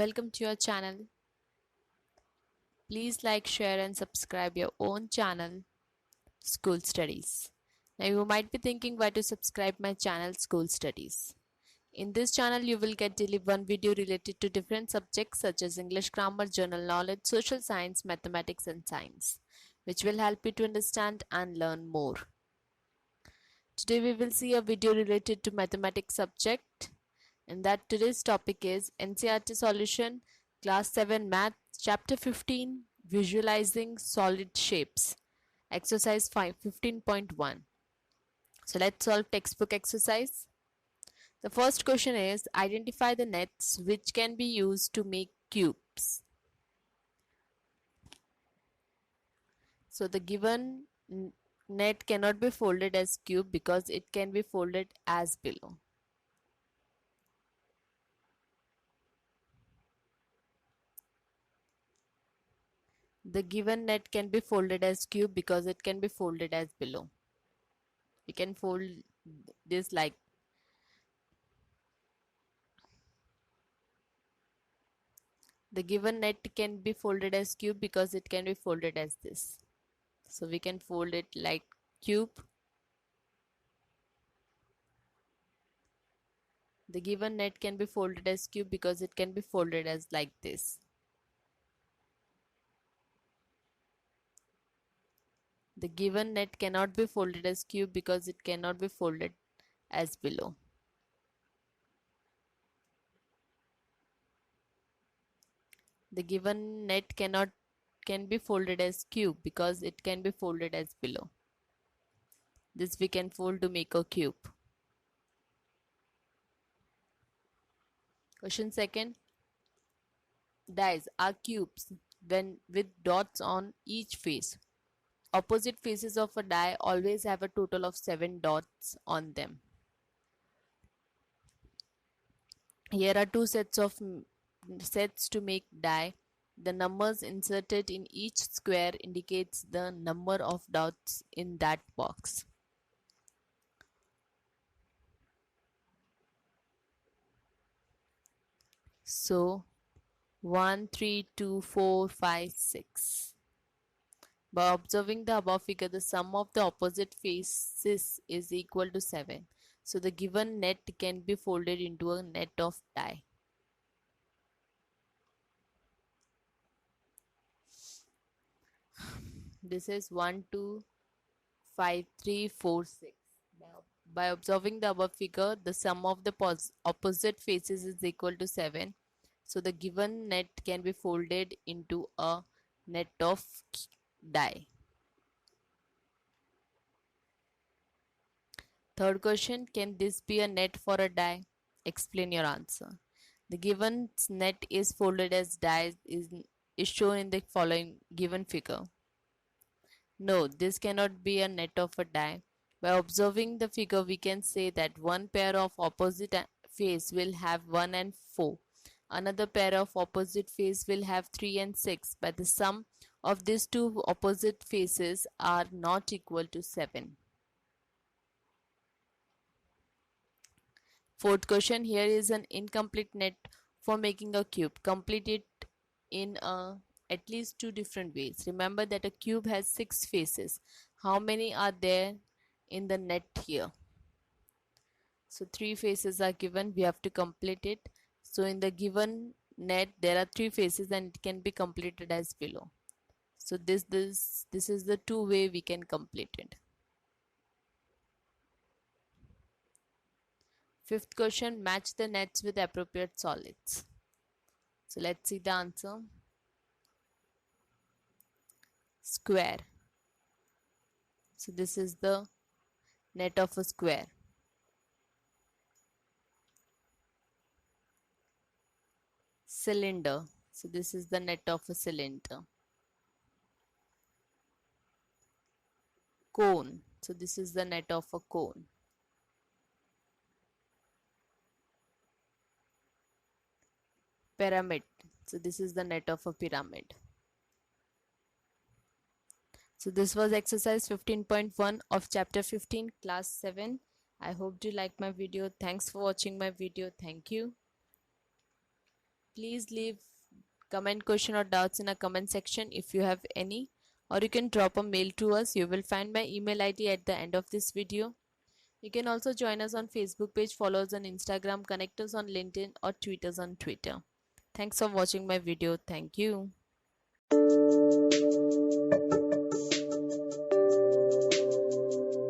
Welcome to your channel. Please like, share and subscribe your own channel, School Studies. Now you might be thinking why to subscribe my channel, School Studies. In this channel you will get daily one video related to different subjects such as English grammar, general knowledge, social science, mathematics and science, which will help you to understand and learn more. Today we will see a video related to mathematics subject, and that today's topic is NCERT solution, class 7 math, chapter 15, visualizing solid shapes, exercise 15.1. So let's solve textbook exercise. The first question is identify the nets which can be used to make cubes. So the given net cannot be folded as cube because it can be folded as below. The given net can be folded as cube because it can be folded as below. We can fold this like the given net can be folded as cube because it can be folded as this. So we can fold it like cube. The given net can be folded as cube because it can be folded as like this. The given net cannot be folded as cube because it cannot be folded as below. The given net can be folded as cube because it can be folded as below. This we can fold to make a cube. Question second. Dies are cubes when with dots on each face. Opposite faces of a die always have a total of 7 dots on them. Here are two sets to make die. The numbers inserted in each square indicates the number of dots in that box. So 1, 3, 2, 4, 5, 6. By observing the above figure, the sum of the opposite faces is equal to 7. So the given net can be folded into a net of die. This is 1, 2, 5, 3, 4, 6. By observing the above figure, the sum of the opposite faces is equal to 7. So the given net can be folded into a net of die. Third question, can this be a net for a die? Explain your answer. The given net is folded as die is shown in the following given figure. No, this cannot be a net of a die. By observing the figure, we can say that one pair of opposite face will have 1 and 4. Another pair of opposite face will have 3 and 6, but the sum of these two opposite faces are not equal to 7. Fourth question, here is an incomplete net for making a cube. Complete it in at least 2 different ways. Remember that a cube has 6 faces. How many are there in the net here? So 3 faces are given. We have to complete it. So in the given net there are 3 faces and it can be completed as below. So this is the 2 way we can complete it. Fifth question, match the nets with appropriate solids. So let's see the answer. Square. So this is the net of a square. Cylinder. So this is the net of a cylinder. Cone. So this is the net of a cone. Pyramid. So this is the net of a pyramid. So this was exercise 15.1 of chapter 15 class 7. I hope you like my video. Thanks for watching my video. Thank you. Please leave comment, question or doubts in a comment section if you have any, or you can drop a mail to us. You will find my email ID at the end of this video. You can also join us on Facebook page, follow us on Instagram, connect us on LinkedIn or tweet us on Twitter. Thanks for watching my video. Thank you.